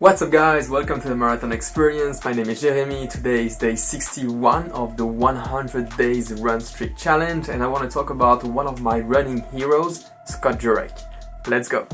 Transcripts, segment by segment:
What's up guys, welcome to the Marathon Experience. My name is Jeremy. Today is day 61 of the 100 days RunStreak challenge and I want to talk about one of my running heroes, Jurek. Let's go!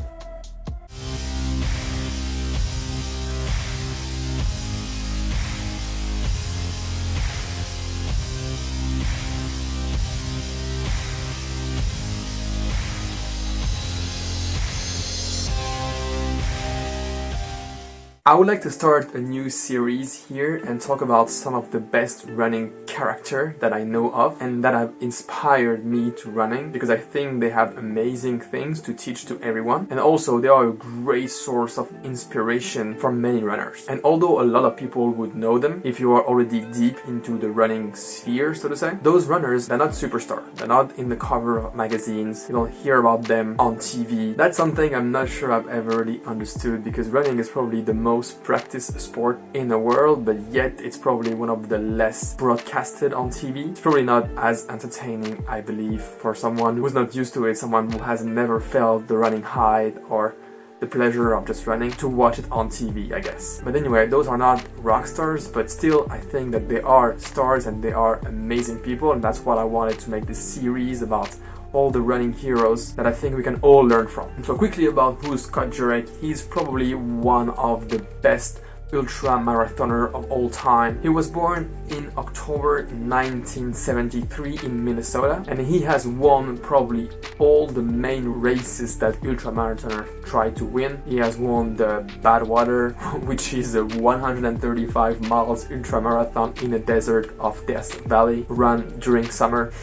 I would like to start a new series here and talk about some of the best running character that I know of and that have inspired me to running, because I think they have amazing things to teach to everyone, and also they are a great source of inspiration for many runners. And although a lot of people would know them if you are already deep into the running sphere, so to say, those runners, they're not superstars, they're not in the cover of magazines, you don't hear about them on TV. That's something I'm not sure I've ever really understood, because running is probably the most practiced sport in the world, but yet it's probably one of the less broadcasted on TV. It's probably not as entertaining, I believe, for someone who's not used to it, someone who has never felt the running high or the pleasure of just running, to watch it on TV, I guess. But anyway, those are not rock stars, but still I think that they are stars and they are amazing people, and that's what I wanted to make this series about, all the running heroes that I think we can all learn from. And so quickly about who's Jurek. He's probably one of the best ultra marathoner of all time. He was born in October 1973 in Minnesota, and he has won probably all the main races that ultra marathoner try to win. He has won the Badwater, which is a 135 miles ultra marathon in the desert of Death Valley, run during summer.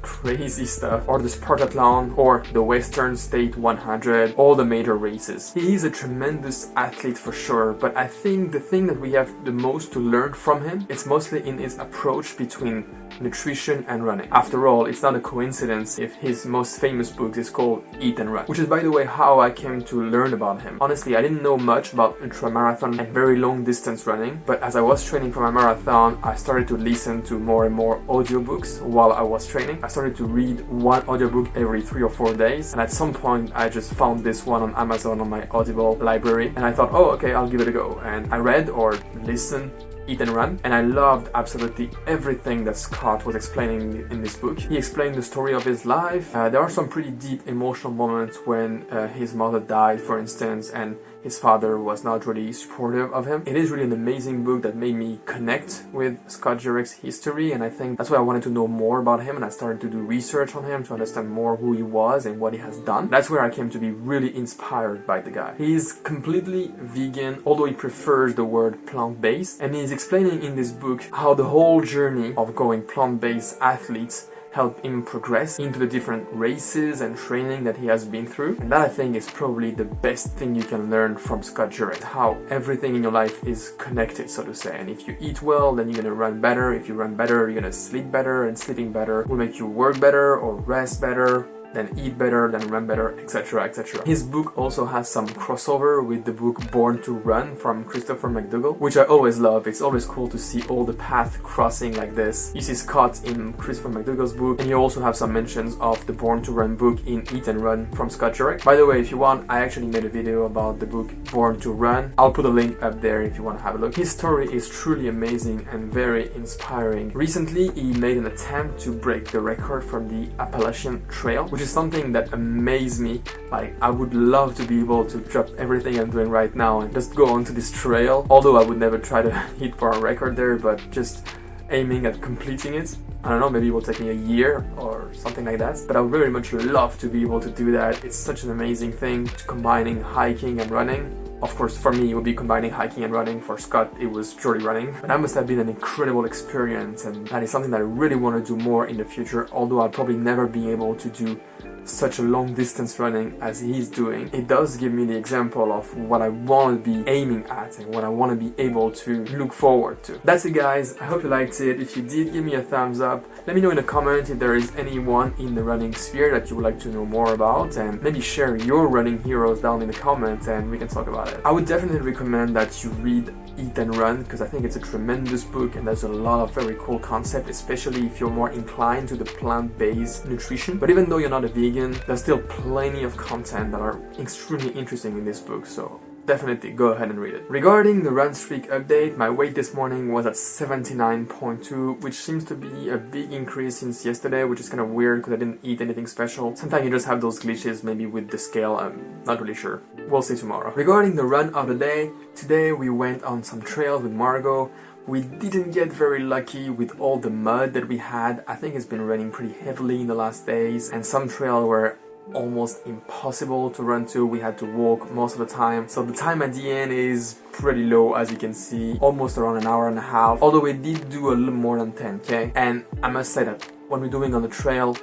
Crazy stuff. Or the Spartathlon, or the Western State 100, all the major races. He is a tremendous athlete for sure, but I think the thing that we have the most to learn from him, it's mostly in his approach between nutrition and running. After all, it's not a coincidence if his most famous book is called Eat and Run, which is, by the way, how I came to learn about him. Honestly, I didn't know much about ultramarathon and very long distance running, but as I was training for my marathon, I started to listen to more and more audiobooks while I was training. I started to read one audiobook every 3 or 4 days, and at some point I just found this one on Amazon on my Audible library, and I thought, oh okay, I'll give it a go. And I read or listened Eat and Run, and I loved absolutely everything that Scott was explaining in this book. He explained the story of his life. There are some pretty deep emotional moments when his mother died, for instance, and his father was not really supportive of him. It is really an amazing book that made me connect with Jurek's history, and I think that's why I wanted to know more about him, and I started to do research on him to understand more who he was and what he has done. That's where I came to be really inspired by the guy. He's completely vegan, although he prefers the word plant-based, and he's explaining in this book how the whole journey of going plant-based athletes help him progress into the different races and training that he has been through. And that, I think, is probably the best thing you can learn from Jurek, how everything in your life is connected, so to say. And if you eat well, then you're gonna run better. If you run better, you're gonna sleep better, and sleeping better will make you work better or rest better, then eat better, then run better, etc, etc. His book also has some crossover with the book Born to Run from Christopher McDougall, which I always love. It's always cool to see all the paths crossing like this. You see Scott in Christopher McDougall's book, and you also have some mentions of the Born to Run book in Eat and Run from Jurek. By the way, if you want, I actually made a video about the book Born to Run. I'll put a link up there if you want to have a look. His story is truly amazing and very inspiring. Recently, he made an attempt to break the record from the Appalachian Trail, which is something that amazed me. Like, I would love to be able to drop everything I'm doing right now and just go onto this trail, although I would never try to hit for a record there, but just aiming at completing it. I don't know, maybe it will take me a year or something like that, but I would very much love to be able to do that. It's such an amazing thing, combining hiking and running. Of course, for me, it would be combining hiking and running. For Scott, it was purely running. But that must have been an incredible experience, and that is something that I really want to do more in the future, although I'll probably never be able to do such a long distance running as he's doing. It does give me the example of what I want to be aiming at and what I want to be able to look forward to. That's it guys, I hope you liked it. If you did, give me a thumbs up. Let me know in the comment if there is anyone in the running sphere that you would like to know more about, and maybe share your running heroes down in the comments and we can talk about it. I would definitely recommend that you read Eat and Run, because I think it's a tremendous book and there's a lot of very cool concepts, especially if you're more inclined to the plant-based nutrition. But even though you're not a vegan, there's still plenty of content that are extremely interesting in this book, so definitely go ahead and read it. Regarding the RunStreak update, my weight this morning was at 79.2, which seems to be a big increase since yesterday, which is kind of weird because I didn't eat anything special. Sometimes you just have those glitches, maybe with the scale, I'm not really sure. We'll see tomorrow. Regarding the run of the day, today we went on some trails with Margot. We didn't get very lucky with all the mud that we had. I think it's been raining pretty heavily in the last days, and some trails were almost impossible to run to. We had to walk most of the time, so the time at the end is pretty low, as you can see, almost around an hour and a half, although we did do a little more than 10k. And I must say that when we're doing on the trail,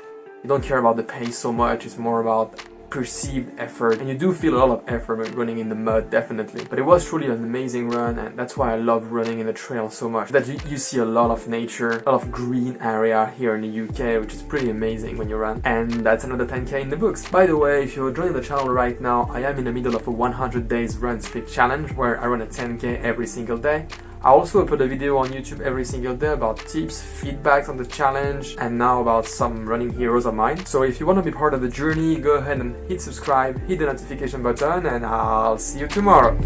you don't care about the pace so much, it's more about perceived effort, and you do feel a lot of effort when running in the mud, definitely. But it was truly an amazing run, and that's why I love running in the trail so much, that you see a lot of nature, a lot of green area here in the UK, which is pretty amazing when you run. And that's another 10k in the books. By the way, if you're joining the channel right now, I am in the middle of a 100 days RunStreak challenge where I run a 10k every single day. I also upload a video on YouTube every single day about tips, feedbacks on the challenge, and now about some running heroes of mine. So if you want to be part of the journey, go ahead and hit subscribe, hit the notification button, and I'll see you tomorrow.